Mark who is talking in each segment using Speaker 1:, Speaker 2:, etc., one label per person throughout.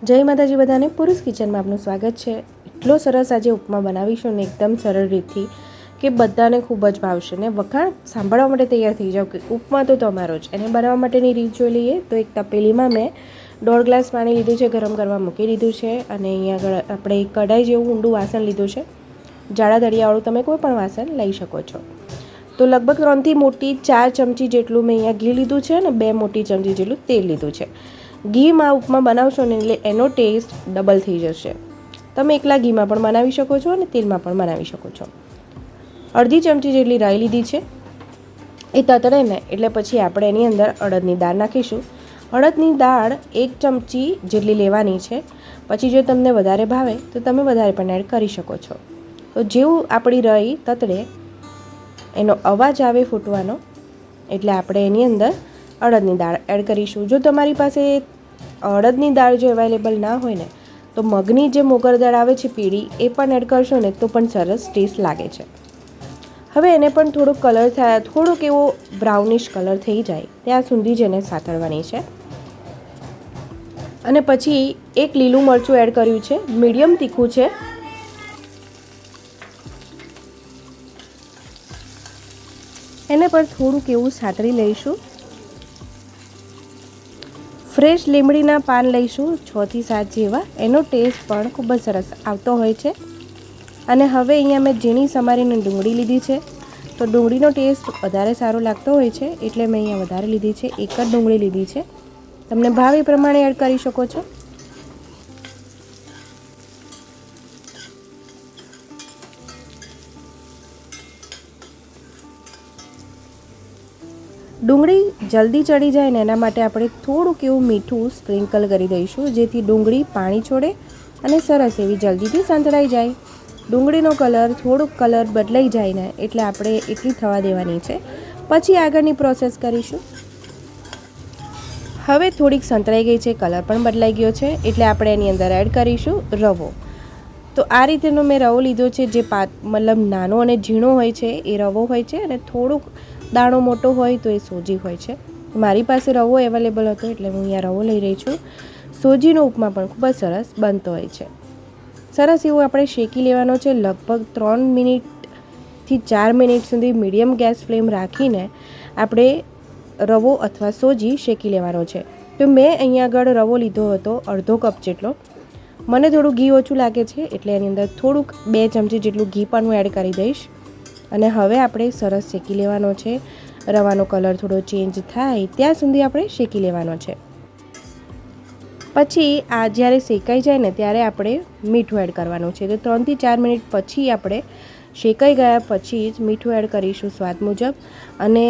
Speaker 1: જય માતાજી બધાને પુરુષ કિચનમાં આપનું સ્વાગત છે। એટલો સરસ આજે ઉપમા બનાવીશું ને એકદમ સરળ રીતથી કે બધાને ખૂબ જ ભાવશે ને વખાણ સાંભળવા માટે તૈયાર થઈ જાવ કે ઉપમા તો તમારો જ। એને બનાવવા માટેની રીત જોઈ લઈએ તો એક તપેલીમાં મેં 1.5 ગ્લાસ પાણી લીધું છે, ગરમ કરવા મૂકી દીધું છે અને અહીંયા આગળ આપણે કઢાઈ જેવું ઊંડું વાસણ લીધું છે। જાડા દળિયાવાળું તમે કોઈ પણ વાસણ લઈ શકો છો। તો લગભગ 3 થી મોટી 4 ચમચી જેટલું મેં અહીંયા ઘી લીધું છે અને 2 મોટી ચમચી જેટલું તેલ લીધું છે। ઘીમાં ઉપમા બનાવશો ને એટલે એનો ટેસ્ટ ડબલ થઈ જશે। તમે એકલા ઘીમાં પણ બનાવી શકો છો અને તેલમાં પણ બનાવી શકો છો। અડધી ચમચી જેટલી રાઈ લીધી છે, એ તતડે ને એટલે પછી આપણે એની અંદર અડદની દાળ નાખીશું। અડદની દાળ 1 ચમચી જેટલી લેવાની છે, પછી જો તમને વધારે ભાવે તો તમે વધારે પણ એડ કરી શકો છો। તો જેવું આપણી રાઈ તતડે એનો અવાજ આવે ફૂટવાનો એટલે આપણે એની અંદર અડદની દાળ એડ કરીશું। જો તમારી પાસે અડદની દાળ જો અવેલેબલ ના હોય ને તો મગની જે મોગર દાળ આવે છે પીળી એ પણ એડ કરશો ને તો પણ સરસ ટેસ્ટ લાગે છે। હવે એને પણ થોડોક કલર થાય, થોડોક એવો બ્રાઉનિશ કલર થઈ જાય ત્યાં સુધી જ એને સાતળવાની છે। અને પછી એક લીલું મરચું એડ કર્યું છે, મીડિયમ તીખું છે। એને પણ થોડુંક એવું સાતળી લઈશું। ફ્રેશ લીમડીના પાન લઈશું 6 થી 7 જેવા, એનો ટેસ્ટ પણ ખૂબ જ સરસ આવતો હોય છે। અને હવે અહીંયા મેં ઝીણી સમારીને ડુંગળી લીધી છે, તો ડુંગળીનો ટેસ્ટ વધારે સારો લાગતો હોય છે એટલે મેં અહીંયા વધારે લીધી છે। એક જ ડુંગળી લીધી છે, તમને ભાવે પ્રમાણે એડ કરી શકો છો। ડુંગળી જલ્દી ચડી જાય ને એના માટે આપણે થોડુંક એવું મીઠું સ્પ્રિંકલ કરી દઈશું, જેથી ડુંગળી પાણી છોડે અને સરસ એવી જલ્દીથી સંતળાઈ જાય। ડુંગળીનો થોડોક કલર બદલાઈ જાય ને એટલે આપણે એટલી થવા દેવાની છે, પછી આગળની પ્રોસેસ કરીશું। હવે થોડીક સંતળાઈ ગઈ છે, કલર પણ બદલાઈ ગયો છે એટલે આપણે એની અંદર એડ કરીશું રવો। તો આ રીતેનો મેં રવો લીધો છે, જે મતલબ નાનો અને ઝીણો હોય છે એ રવો હોય છે અને થોડુંક દાણો મોટો હોય તો એ સોજી હોય છે। મારી પાસે રવો અવેલેબલ હતો એટલે હું અહીંયા રવો લઈ રહી છું। સોજીનો ઉપમા પણ ખૂબ જ સરસ બનતો હોય છે। સરસ એવું આપણે શેકી લેવાનો છે, લગભગ 3 મિનિટથી 4 મિનિટ સુધી મીડિયમ ગેસ ફ્લેમ રાખીને આપણે રવો અથવા સોજી શેકી લેવાનો છે। તો મેં અહીંયા આગળ રવો લીધો હતો અડધો કપ જેટલો। મને થોડું ઘી ઓછું લાગે છે એટલે એની અંદર થોડુંક 2 ચમચી જેટલું ઘી પણ હું એડ કરી દઈશ। અને હવે આપણે સરસ શેકી લેવાનો છે, રવાનો કલર થોડો ચેન્જ થાય ત્યાં સુધી આપણે શેકી લેવાનો છે। પછી આ જ્યારે શેકાઈ જાય ને ત્યારે આપણે મીઠું એડ કરવાનું છે। તો 3 થી 4 મિનિટ પછી આપણે શેકાઈ ગયા પછી જ મીઠું એડ કરીશું સ્વાદ મુજબ। અને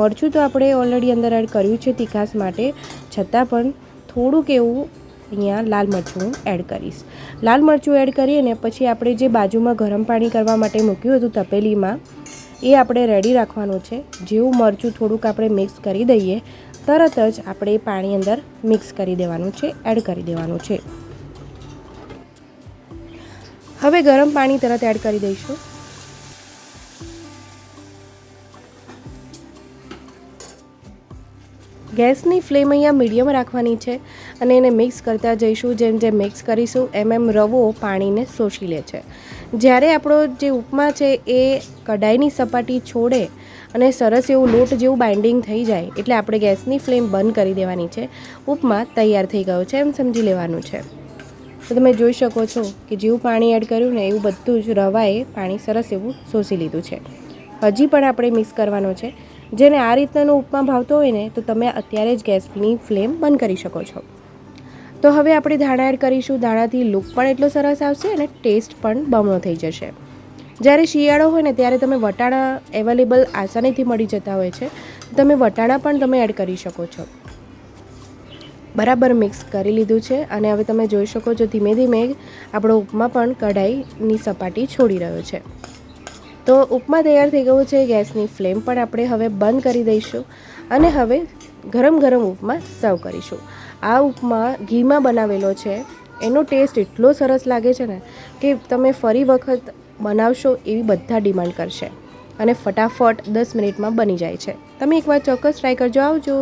Speaker 1: મરચું તો આપણે ઓલરેડી અંદર એડ કર્યું છે તીખાસ માટે, છતાં પણ થોડુંક એવું અહીંયા લાલ મરચું એડ કરીશ। લાલ મરચું એડ કરીએ ને પછી આપણે જે બાજુમાં ગરમ પાણી કરવા માટે મૂક્યું હતું તપેલીમાં એ આપણે રેડી રાખવાનું છે। જેવું મરચું થોડુંક આપણે મિક્સ કરી દઈએ તરત જ આપણે એ પાણી અંદર મિક્સ કરી દેવાનું છે, એડ કરી દેવાનું છે। હવે ગરમ પાણી તરત એડ કરી દઈશું। ગેસની ફ્લેમ અહીંયા મીડિયમ રાખવાની છે અને એને મિક્સ કરતા જઈશું। જેમ જેમ મિક્સ કરીશું એમ રવો પાણીને શોષી લે છે। જ્યારે આપણો જે ઉપમા છે એ કઢાઈની સપાટી છોડે અને સરસ એવું લોટ જેવું બાઇન્ડિંગ થઈ જાય એટલે આપણે ગેસની ફ્લેમ બંધ કરી દેવાની છે। ઉપમા તૈયાર થઈ ગયો છે એમ સમજી લેવાનું છે। તો તમે જોઈ શકો છો કે જેવું પાણી એડ કર્યું ને એવું બધું જ રવાએ પાણી સરસ એવું શોષી લીધું છે। હજી પણ આપણે મિક્સ કરવાનો છે। જેને આ રીતનો ઉપમા ભાવતો હોય ને તો તમે અત્યારે જ ગેસની ફ્લેમ બંધ કરી શકો છો। તો હવે આપણે ધાણા એડ કરીશું। ધાણાથી લુક પણ એટલો સરસ આવશે અને ટેસ્ટ પણ બમણો થઈ જશે। જ્યારે શિયાળો હોય ને ત્યારે તમે વટાણા અવેલેબલ આસાનીથી મળી જતા હોય છે, તમે વટાણા પણ તમે એડ કરી શકો છો। બરાબર મિક્સ કરી લીધું છે અને હવે તમે જોઈ શકો છો ધીમે ધીમે આપણો ઉપમા પણ કઢાઈની સપાટી છોડી રહ્યો છે। તો ઉપમા તૈયાર થઈ ગયો છે। ગેસની ફ્લેમ પણ આપણે હવે બંધ કરી દઈશું અને હવે ગરમ ગરમ ઉપમા સર્વ કરીશું। આ ઉપમા ઘીમાં બનાવેલો છે, એનો ટેસ્ટ એટલો સરસ લાગે છે ને કે તમે ફરી વખત બનાવશો એવી બધા ડિમાન્ડ કરશે અને ફટાફટ 10 મિનિટમાં બની જાય છે। તમે એકવાર ચોક્કસ ટ્રાય કરજો। આવજો।